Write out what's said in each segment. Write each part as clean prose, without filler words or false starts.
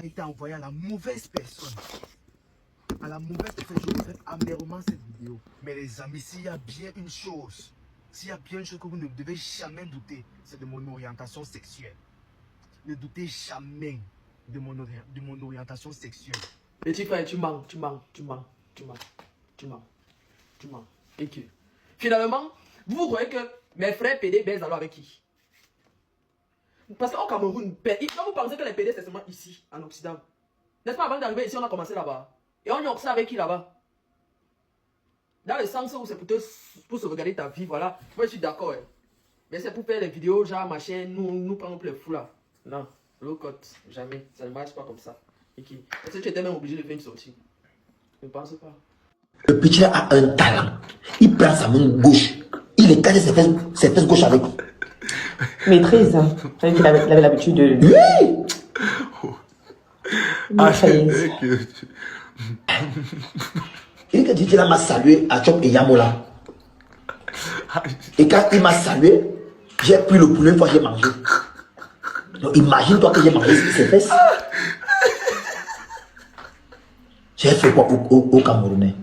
a été envoyé à la mauvaise personne. À la mauvaise personne, je regrette amèrement cette vidéo. Mais les amis, s'il y a bien une chose, que vous ne devez jamais douter, c'est de mon orientation sexuelle. Ne doutez jamais de mon orientation sexuelle. Petit frère, tu mens. Et que finalement, vous croyez que mes frères PD baisent alors avec qui? Parce qu'au Cameroun, quand vous pensez que les PD c'est seulement ici, en Occident. N'est-ce pas, avant d'arriver ici, on a commencé là-bas. Et on y observe avec qui là-bas? Dans le sens où c'est pour sauvegarder ta vie, voilà. Moi je suis d'accord. Hein. Mais c'est pour faire les vidéos, genre machin, nous prenons plus les fous là. Non, low cut, jamais. Ça ne marche pas comme ça. Est-ce que tu étais même obligé de faire une sortie? Je ne pense pas. Le petit a un talent. Il prend sa main gauche. Il écarte ses fesses gauches avec. Maîtrise. Il avait l'habitude de... Oui! Il a dit qu'il m'a salué à Chop et Yamola. Et quand il m'a salué, j'ai pris le poulet une fois que j'ai mangé. Donc imagine-toi que j'ai mangé ses fesses. J'ai fait quoi au Camerounais?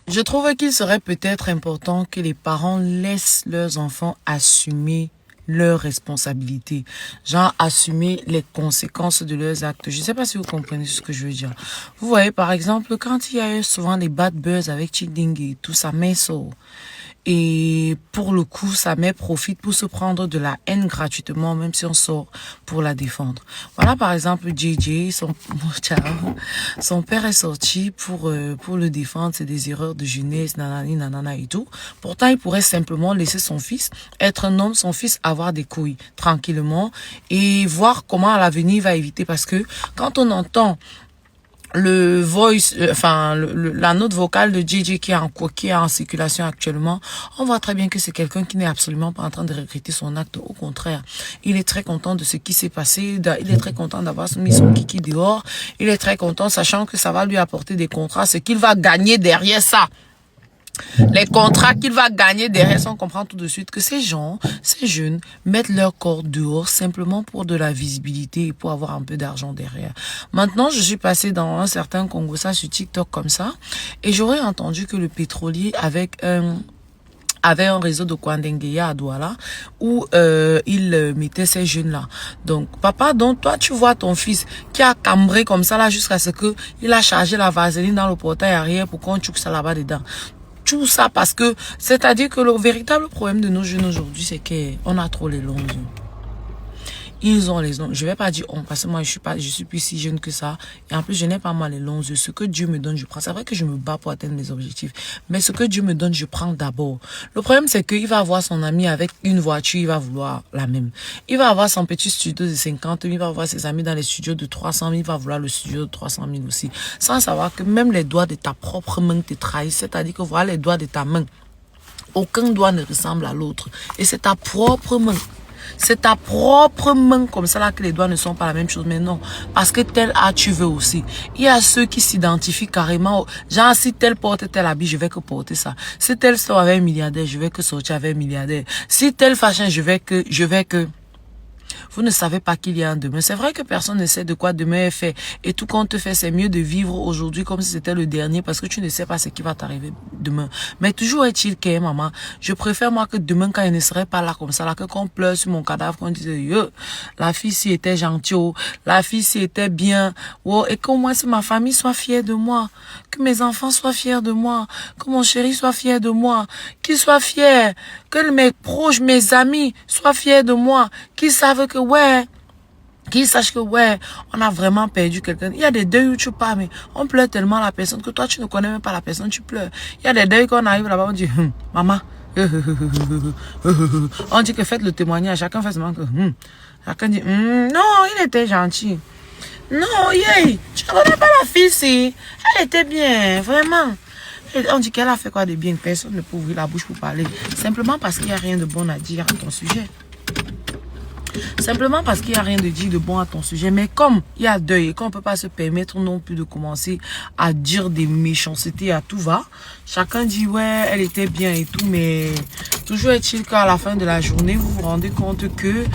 Je trouve qu'il serait peut-être important que les parents laissent leurs enfants assumer leurs responsabilités, genre assumer les conséquences de leurs actes. Je ne sais pas si vous comprenez ce que je veux dire. Vous voyez, par exemple, quand il y a eu souvent des bad buzz avec Chiding et tout ça, mais ça. Et pour le coup, sa mère profite pour se prendre de la haine gratuitement, même si on sort pour la défendre. Voilà, par exemple, JJ, son père est sorti pour le défendre, c'est des erreurs de jeunesse, nanani, nanana et tout. Pourtant, il pourrait simplement laisser son fils être un homme, son fils avoir des couilles, tranquillement, et voir comment à l'avenir il va éviter. Parce que quand on entend le voice, la note vocale de JJ qui est en circulation actuellement, on voit très bien que c'est quelqu'un qui n'est absolument pas en train de regretter son acte. Au contraire, il est très content de ce qui s'est passé. Il est très content d'avoir mis son kiki dehors. Il est très content, sachant que ça va lui apporter des contrats, ce qu'il va gagner derrière ça. Les contrats qu'il va gagner derrière, on comprend tout de suite que ces gens, ces jeunes, mettent leur corps dehors simplement pour de la visibilité et pour avoir un peu d'argent derrière. Maintenant, je suis passée dans un certain Congo, ça sur TikTok comme ça, et j'aurais entendu que le pétrolier avait un réseau de Kwandengeya à Douala où il mettait ces jeunes-là. Donc, papa, donc toi, tu vois ton fils qui a cambré comme ça là jusqu'à ce que il a chargé la vaseline dans le portail arrière pour qu'on tchouk ça là-bas dedans. Tout ça parce que, c'est-à-dire que le véritable problème de nos jeunes aujourd'hui, c'est qu'on a trop les longs yeux. Ils ont les longs. Je vais pas dire on, parce que moi, je suis plus si jeune que ça. Et en plus, je n'ai pas mal les longs yeux. Ce que Dieu me donne, je prends. C'est vrai que je me bats pour atteindre mes objectifs. Mais ce que Dieu me donne, je prends d'abord. Le problème, c'est qu'il va avoir son ami avec une voiture, il va vouloir la même. Il va avoir son petit studio de 50 000, il va avoir ses amis dans les studios de 300 000, il va vouloir le studio de 300 000 aussi. Sans savoir que même les doigts de ta propre main te trahissent. C'est-à-dire que voilà les doigts de ta main. Aucun doigt ne ressemble à l'autre. Et c'est ta propre main. C'est ta propre main comme ça là que les doigts ne sont pas la même chose. Mais non, parce que tel A tu veux aussi. Il y a ceux qui s'identifient carrément. Genre si tel porte tel habit, je vais que porter ça. Si tel sort avec un milliardaire, je vais que sortir avec un milliardaire. Si tel fashion, je vais que... Vous ne savez pas qu'il y a un demain. C'est vrai que personne ne sait de quoi demain est fait. Et tout compte fait, c'est mieux de vivre aujourd'hui comme si c'était le dernier parce que tu ne sais pas ce qui va t'arriver demain. Mais toujours est-il que, maman, je préfère moi que demain, quand il ne serait pas là comme ça, là, que qu'on pleure sur mon cadavre, qu'on dise, la fille si était gentille, oh, la fille si était bien, oh, et qu'au moins si ma famille soit fière de moi, que mes enfants soient fiers de moi, que mon chéri soit fier de moi, qu'il soit fier, que mes proches, mes amis soient fiers de moi, qu'ils savent que ouais, qu'ils sachent que ouais, on a vraiment perdu quelqu'un. Il y a des deuils où tu pars, mais on pleure tellement la personne que toi tu ne connais même pas la personne, tu pleures. Il y a des deuils qu'on arrive là-bas, on dit maman, on dit que faites le témoignage, chacun fait seulement que chacun dit non, il était gentil. Non, yeah, tu ne connais pas la fille, si elle était bien, vraiment. On dit qu'elle a fait quoi de bien, personne ne peut ouvrir la bouche pour parler, simplement parce qu'il n'y a rien de bon à dire à ton sujet. Simplement parce qu'il n'y a rien de dit de bon à ton sujet. Mais comme il y a deuil et qu'on ne peut pas se permettre non plus de commencer à dire des méchancetés à tout va, chacun dit ouais, elle était bien et tout, mais toujours est-il qu'à la fin de la journée, vous vous rendez compte que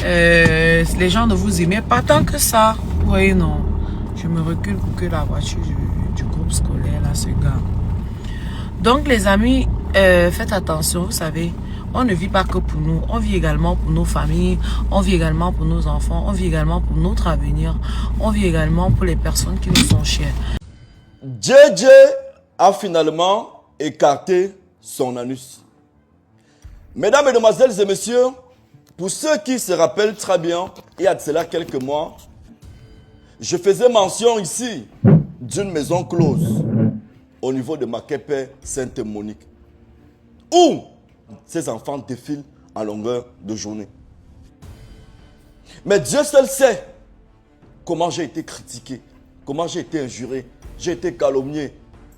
les gens ne vous aimaient pas tant que ça. Oui, non. Je me recule pour que la voiture du groupe scolaire là se gare. Donc les amis, faites attention, vous savez, on ne vit pas que pour nous, on vit également pour nos familles, on vit également pour nos enfants, on vit également pour notre avenir, on vit également pour les personnes qui nous sont chères. JJ a finalement écarté son anus. Mesdames, Mesdemoiselles et Messieurs, pour ceux qui se rappellent très bien, il y a de cela quelques mois, je faisais mention ici d'une maison close au niveau de Makepe Sainte-Monique, où ces enfants défilent en longueur de journée. Mais Dieu seul sait comment j'ai été critiqué, comment j'ai été injuré, j'ai été calomnié,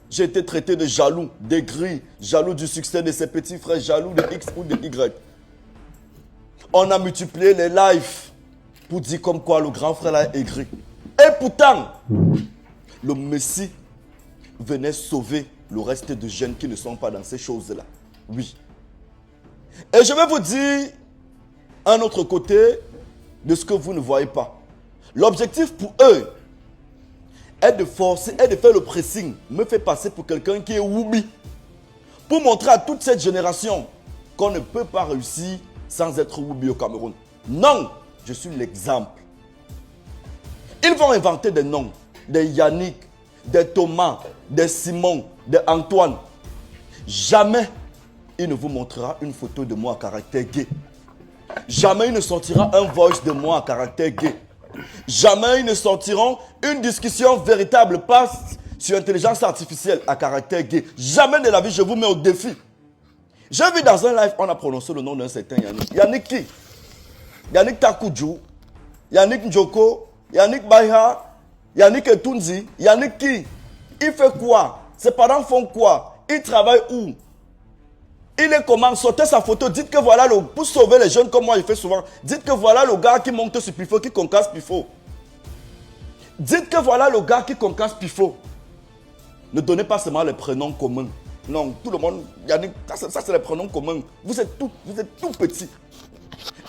j'ai été traité de jaloux, d'aigri, jaloux du succès de ses petits frères, jaloux de X ou de Y. On a multiplié les lives pour dire comme quoi le grand frère a aigri. Et pourtant, le Messie venait sauver le reste de jeunes qui ne sont pas dans ces choses-là. Oui. Et je vais vous dire un autre côté de ce que vous ne voyez pas. L'objectif pour eux est de forcer, est de faire le pressing, me fait passer pour quelqu'un qui est woubi. Pour montrer à toute cette génération qu'on ne peut pas réussir sans être woubi au Cameroun. Non, je suis l'exemple. Ils vont inventer des noms, des Yannick, des Thomas, des Simon, des Antoine. Jamais il ne vous montrera une photo de moi à caractère gay. Jamais il ne sortira un voice de moi à caractère gay. Jamais ils ne sortiront une discussion véritable, pas sur intelligence artificielle à caractère gay. Jamais de la vie, je vous mets au défi. J'ai vu dans un live, on a prononcé le nom d'un certain Yannick. Yannick qui? Yannick Takoudjou, Yannick Njoko, Yannick Baïha, Yannick Etunzi, Yannick qui? Il fait quoi? Ses parents font quoi? Il travaille où? Il est comment? Sortez sa photo, dites que voilà le... Pour sauver les jeunes comme moi, il fait souvent. Dites que voilà le gars qui monte sur Pifo, qui concasse Pifo. Dites que voilà le gars qui concasse Pifo. Ne donnez pas seulement les prénoms communs. Non, tout le monde, Yannick, ça c'est les prénoms communs. Vous êtes tout petit.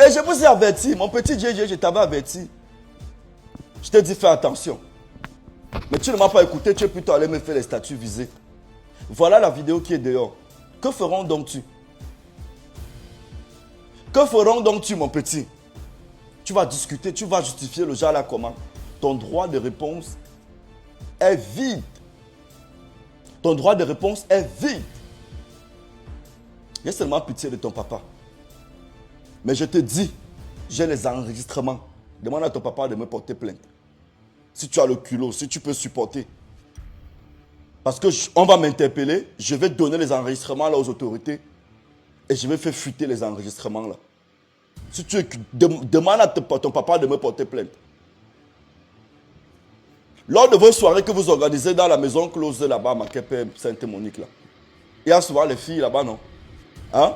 Et je vous ai averti, mon petit JJ, je t'avais averti. Je t'ai dit fais attention. Mais tu ne m'as pas écouté, tu es plutôt allé me faire les statuts visés. Voilà la vidéo qui est dehors. Que feront donc tu? Que feront donc tu, mon petit? Tu vas discuter, tu vas justifier le genre là comment? Ton droit de réponse est vide. Ton droit de réponse est vide. J'ai seulement pitié de ton papa. Mais je te dis, j'ai les enregistrements. Demande à ton papa de me porter plainte. Si tu as le culot, si tu peux supporter. Parce qu'on va m'interpeller, je vais donner les enregistrements là aux autorités et je vais faire fuiter les enregistrements là. Si tu demande à ton papa de me porter plainte. Lors de vos soirées que vous organisez dans la maison close là-bas, Makepe Sainte-Monique là, il y a souvent les filles là-bas, non? Hein?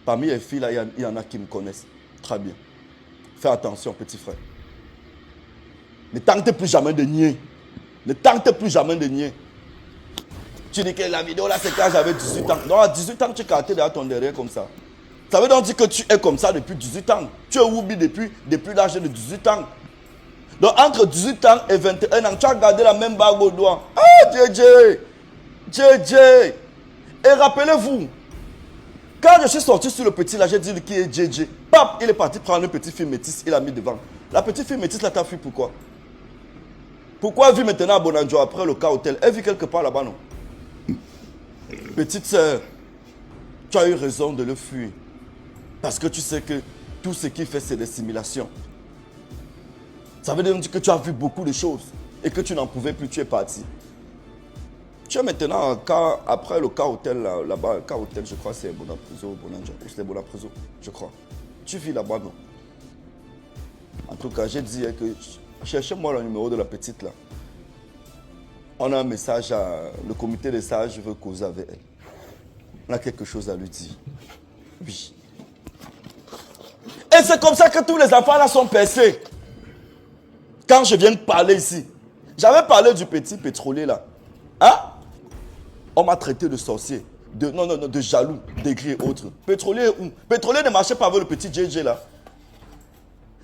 Parmi les filles là, il y en a qui me connaissent. Très bien. Fais attention, petit frère. Ne tente plus jamais de nier. Ne tente plus jamais de nier. Tu dis que la vidéo là, c'est quand j'avais 18 ans. Non, à 18 ans, tu cartais derrière ton derrière comme ça. Ça veut donc dire que tu es comme ça depuis 18 ans. Tu es oublié depuis l'âge de 18 ans. Donc entre 18 ans et 21 ans, tu as gardé la même bague au doigt. Ah, JJ. Et rappelez-vous, quand je suis sorti sur le petit là, j'ai dit qui est JJ. Pap, il est parti prendre une petite fille métisse, il a mis devant. La petite fille métisse là, t'as fui pourquoi? Pourquoi elle vit maintenant à Bonanjo après le cas hôtel? Elle vit quelque part là-bas, non? Petite sœur, tu as eu raison de le fuir. Parce que tu sais que tout ce qu'il fait, c'est des simulations. Ça veut dire que tu as vu beaucoup de choses et que tu n'en pouvais plus, tu es parti. Tu es maintenant, après le cas hôtel là-bas, le cas hôtel, je crois c'est Bonanjo, c'est Bonanjo, je crois. Tu vis là-bas, non? En tout cas, j'ai dit que cherchez-moi le numéro de la petite là. On a un message le comité des sages veut causer avec elle. On a quelque chose à lui dire. Oui. Et c'est comme ça que tous les enfants là sont percés. Quand je viens de parler ici, j'avais parlé du petit pétrolier là. Hein? On m'a traité de sorcier, de jaloux, d'aigri et autres. Pétrolier où? Pétrolier ne marchait pas avec le petit JJ là.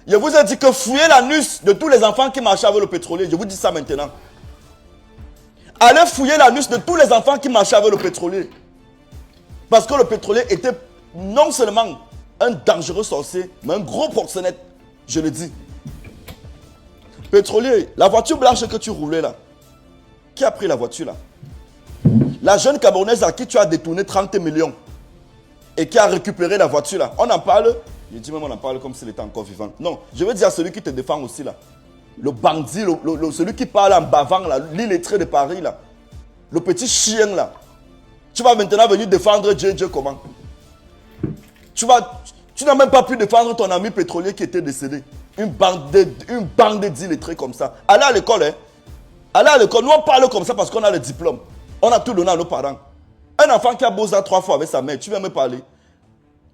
Je vous ai dit que fouillez l'anus de tous les enfants qui marchaient avec le pétrolier. Je vous dis ça maintenant. Allez fouiller l'anus de tous les enfants qui marchaient avec le pétrolier. Parce que le pétrolier était non seulement un dangereux sorcier, mais un gros proxénète. Je le dis. Pétrolier, la voiture blanche que tu roulais là. Qui a pris la voiture là? La jeune Camerounaise à qui tu as détourné 30 millions. Et qui a récupéré la voiture là. On en parle. Je dis même on en parle comme s'il était encore vivant. Non, je veux dire à celui qui te défend aussi là. Le bandit, celui qui parle en bavant là, l'illettré de Paris là. Le petit chien là. Tu vas maintenant venir défendre JJ comment? Tu n'as même pas pu défendre ton ami pétrolier qui était décédé. Une bande d'illettrés comme ça. Allez à l'école, hein. Allez à l'école. Nous on parle comme ça parce qu'on a le diplôme. On a tout donné à nos parents. Un enfant qui a bossé 3 fois avec sa mère, tu viens me parler.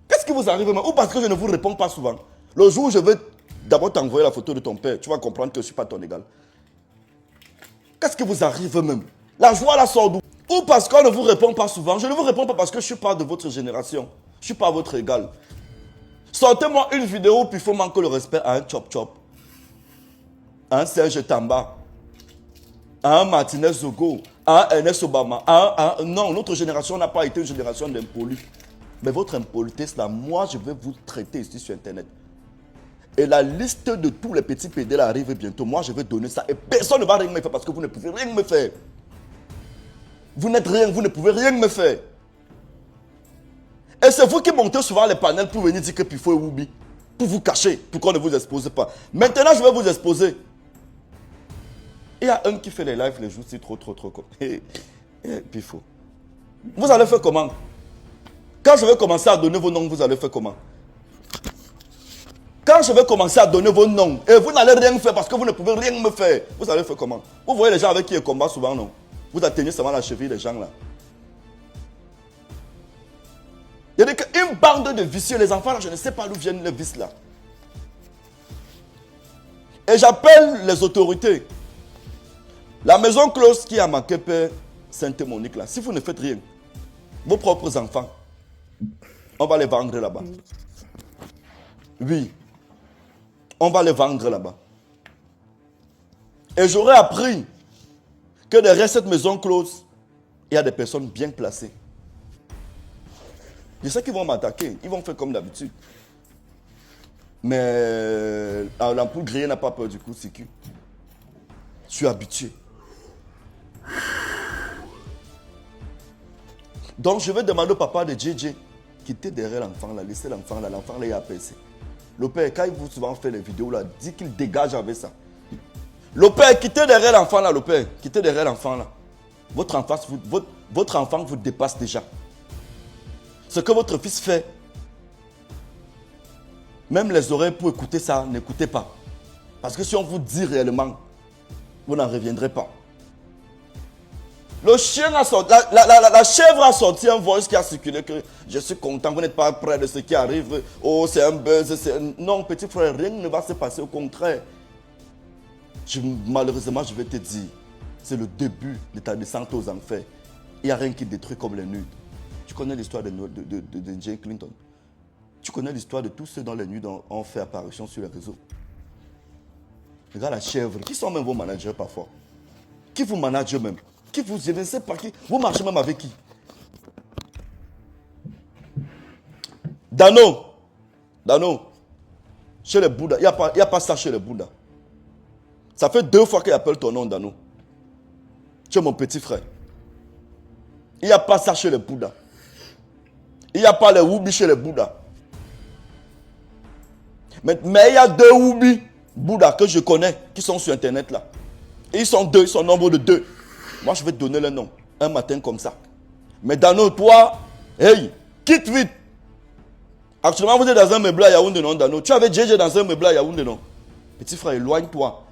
Qu'est-ce qui vous arrive même? Ou parce que je ne vous réponds pas souvent. Le jour où je vais d'abord t'envoyer la photo de ton père, tu vas comprendre que je ne suis pas ton égal. Qu'est-ce qui vous arrive même? La joie la sort d'où? Ou parce qu'on ne vous répond pas souvent. Je ne vous réponds pas parce que je ne suis pas de votre génération. Je ne suis pas votre égal. Sortez-moi une vidéo puis il faut manquer le respect à un Chop Chop, à un Serge Tamba, à un Martinez Zogo, à un Ernest Obama. Non, notre génération n'a pas été une génération d'impolis. Mais votre impolitesse là, moi je vais vous traiter ici sur internet. Et la liste de tous les petits PD là arrive bientôt. Moi je vais donner ça et personne ne va rien me faire parce que vous ne pouvez rien me faire. Vous n'êtes rien, vous ne pouvez rien me faire. Et c'est vous qui montez souvent les panels pour venir dire que Pifo est Woubi. Pour vous cacher, pour qu'on ne vous expose pas. Maintenant je vais vous exposer. Il y a un qui fait les lives les jours ci trop. Pifo. Vous allez faire comment? Quand je vais commencer à donner vos noms, vous allez faire comment? Quand je vais commencer à donner vos noms, et vous n'allez rien faire parce que vous ne pouvez rien me faire, vous allez faire comment? Vous voyez les gens avec qui ils combattent souvent, non? Vous atteignez seulement la cheville des gens là. Il y a une bande de vicieux, les enfants là, je ne sais pas d'où viennent les vices là. Et j'appelle les autorités. La maison close qui a manqué Père Sainte-Monique là, si vous ne faites rien, vos propres enfants, on va les vendre là-bas. Oui. On va les vendre là-bas. Et j'aurais appris que derrière cette maison close, il y a des personnes bien placées. Je sais qu'ils vont m'attaquer. Ils vont faire comme d'habitude. Mais l'ampoule grillée n'a pas peur du coup, c'est que je suis habitué. Donc je vais demander au papa de JJ qui était derrière l'enfant là, laissez l'enfant là, il a percé. Le père, quand il vous souvent fait les vidéos là, dit qu'il dégage avec ça. Le père, quittez derrière l'enfant là, le père, quittez derrière l'enfant là. Votre enfant vous dépasse déjà. Ce que votre fils fait, même les oreilles pour écouter ça, n'écoutez pas. Parce que si on vous dit réellement, vous n'en reviendrez pas. Le chien a sorti, la chèvre a sorti un voice qui a circulé que je suis content, vous n'êtes pas près de ce qui arrive. Oh, c'est un buzz. Non, petit frère, rien ne va se passer, au contraire. Malheureusement, je vais te dire, c'est le début de ta descente aux enfers. Il n'y a rien qui détruit comme les nudes. Tu connais l'histoire de Jane Clinton. Tu connais l'histoire de tous ceux dont les nudes ont fait apparition sur les réseaux. Regarde la chèvre, qui sont même vos managers parfois. Qui vous manage même? Qui vous, je ne sais pas qui. Vous marchez même avec qui? Dano. Chez les Bouddhas. Il n'y a pas ça chez les Bouddhas. Ça fait 2 fois qu'il appelle ton nom, Dano. Tu es mon petit frère. Il n'y a pas ça chez les Bouddhas. Il n'y a pas les Woubi chez les Bouddhas. Mais il y a 2 Woubi Bouddhas que je connais qui sont sur internet là. Et ils sont 2, ils sont nombre de 2. Moi, je vais te donner le nom. Un matin comme ça. Mais Dano, toi, hey, quitte vite. Actuellement, vous êtes dans un meuble à Yaoundé, non, Dano? Tu avais JJ dans un meuble à Yaoundé, non? Petit frère, éloigne-toi.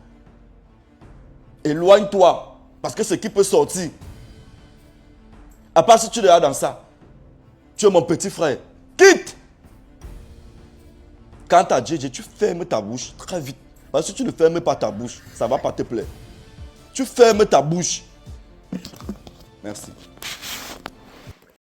Éloigne-toi. Parce que ce qui peut sortir. À part si tu es là dans ça. Tu es mon petit frère. Quitte. Quant à JJ, tu fermes ta bouche très vite. Parce que tu ne fermes pas ta bouche, ça ne va pas te plaire. Tu fermes ta bouche. Merci.